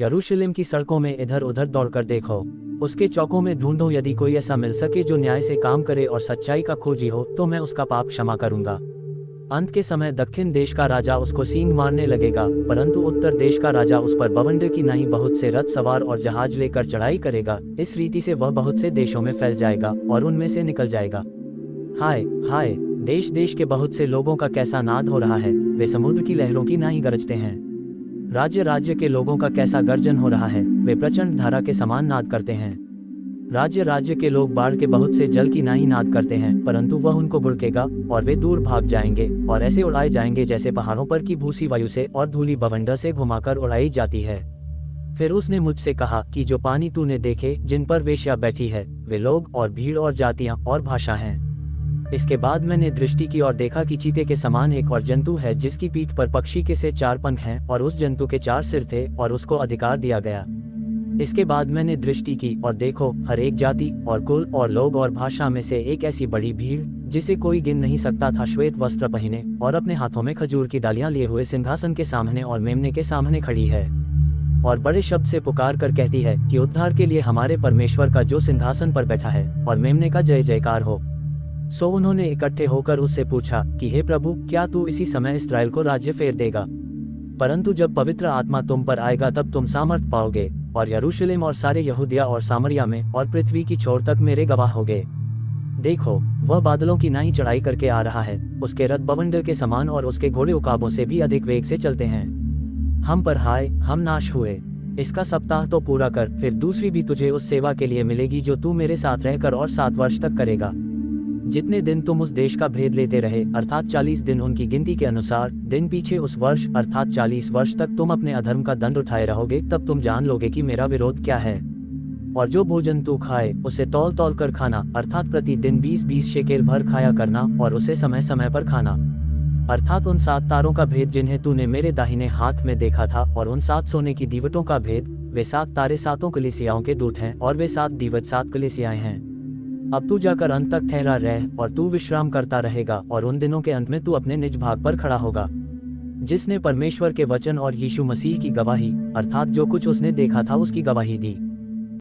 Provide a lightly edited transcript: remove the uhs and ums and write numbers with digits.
यरूशलेम की सड़कों में इधर उधर दौड़कर देखो, उसके चौकों में ढूंढो, यदि कोई ऐसा मिल सके जो न्याय से काम करे और सच्चाई का खोजी हो, तो मैं उसका पाप क्षमा करूंगा। अंत के समय दक्षिण देश का राजा उसको सींग मारने लगेगा, परंतु उत्तर देश का राजा उस पर बवंडर की नाई बहुत से रथ सवार और जहाज लेकर चढ़ाई करेगा। इस रीति से वह बहुत से देशों में फैल जाएगा और उनमें से निकल जाएगा। हाय हाय, देश देश के बहुत से लोगों का कैसा नाद हो रहा है, वे समुद्र की लहरों की नाई गरजते हैं। राज्य राज्य के लोगों का कैसा गर्जन हो रहा है, वे प्रचंड धारा के समान नाद करते हैं। राज्य राज्य के लोग बाढ़ के बहुत से जल की नाई नाद करते हैं, परंतु वह उनको बुड़केगा और वे दूर भाग जाएंगे और ऐसे उड़ाए जाएंगे जैसे पहाड़ों पर की भूसी वायु से और धूली बवंडर से घुमाकर उड़ाई जाती है। फिर उसने मुझसे कहा कि जो पानी तूने देखे जिन पर वेश्या बैठी है, वे लोग और भीड़ और जातियां और भाषा हैं। इसके बाद मैंने दृष्टि की और देखा कि चीते के समान एक और जंतु है, जिसकी पीठ पर पक्षी के से 4 पंख हैं और उस जंतु के 4 सिर थे और उसको अधिकार दिया गया। इसके बाद मैंने दृष्टि की और देखो, हर एक जाति और कुल और लोग और भाषा में से एक ऐसी बड़ी भीड़ जिसे कोई गिन नहीं सकता था, श्वेत वस्त्र पहने और अपने हाथों में खजूर की डालियां लिए हुए सिंहासन के सामने और मेमने के सामने खड़ी है और बड़े शब्द से पुकार कर कहती है कि उद्धार के लिए हमारे परमेश्वर का जो सिंहासन पर बैठा है और मेमने का जय जयकार हो। सो उन्होंने इकट्ठे होकर उससे पूछा कि हे प्रभु, क्या तू इसी समय इस्राएल को राज्य फेर देगा? परंतु जब पवित्र आत्मा तुम पर आएगा तब तुम सामर्थ पाओगे और यरूशलेम और सारे यहूदिया और सामरिया में और पृथ्वी की छोर तक मेरे गवाह होगे। देखो, वह बादलों की नाई चढ़ाई करके आ रहा है, उसके रथ बवंडर के समान और उसके घोड़े उकाबों से भी अधिक वेग से चलते हैं। हम पर हाय, हम नाश हुए। इसका सप्ताह तो पूरा कर, फिर दूसरी भी तुझे उस सेवा के लिए मिलेगी जो तू मेरे साथ रहकर और 7 वर्ष तक करेगा। जितने दिन तुम उस देश का भेद लेते रहे, अर्थात 40 दिन उनकी गिनती के अनुसार, दिन पीछे उस वर्ष अर्थात 40 वर्ष तक तुम अपने अधर्म का दंड उठाए रहोगे, तब तुम जान लोगे कि मेरा विरोध क्या है। और जो भोजन तू खाए उसे तौल तौल कर खाना, अर्थात प्रतिदिन 20-20 शेकेल भर खाया करना और उसे समय समय पर खाना। अर्थात उन 7 तारों का भेद जिन्हें तूने मेरे दाहिने हाथ में देखा था और उन 7 सोने की दीवटों का भेद, वे 7 तारे 7 कलीसियाओं के दूत हैं और वे 7 दीवट 7 कलीसियाएं हैं। अब तू जाकर अंत तक ठहरा रह और तू विश्राम करता रहेगा और उन दिनों के अंत में तू अपने निज भाग पर खड़ा होगा। जिसने परमेश्वर के वचन और यीशु मसीह की गवाही अर्थात जो कुछ उसने देखा था उसकी गवाही दी।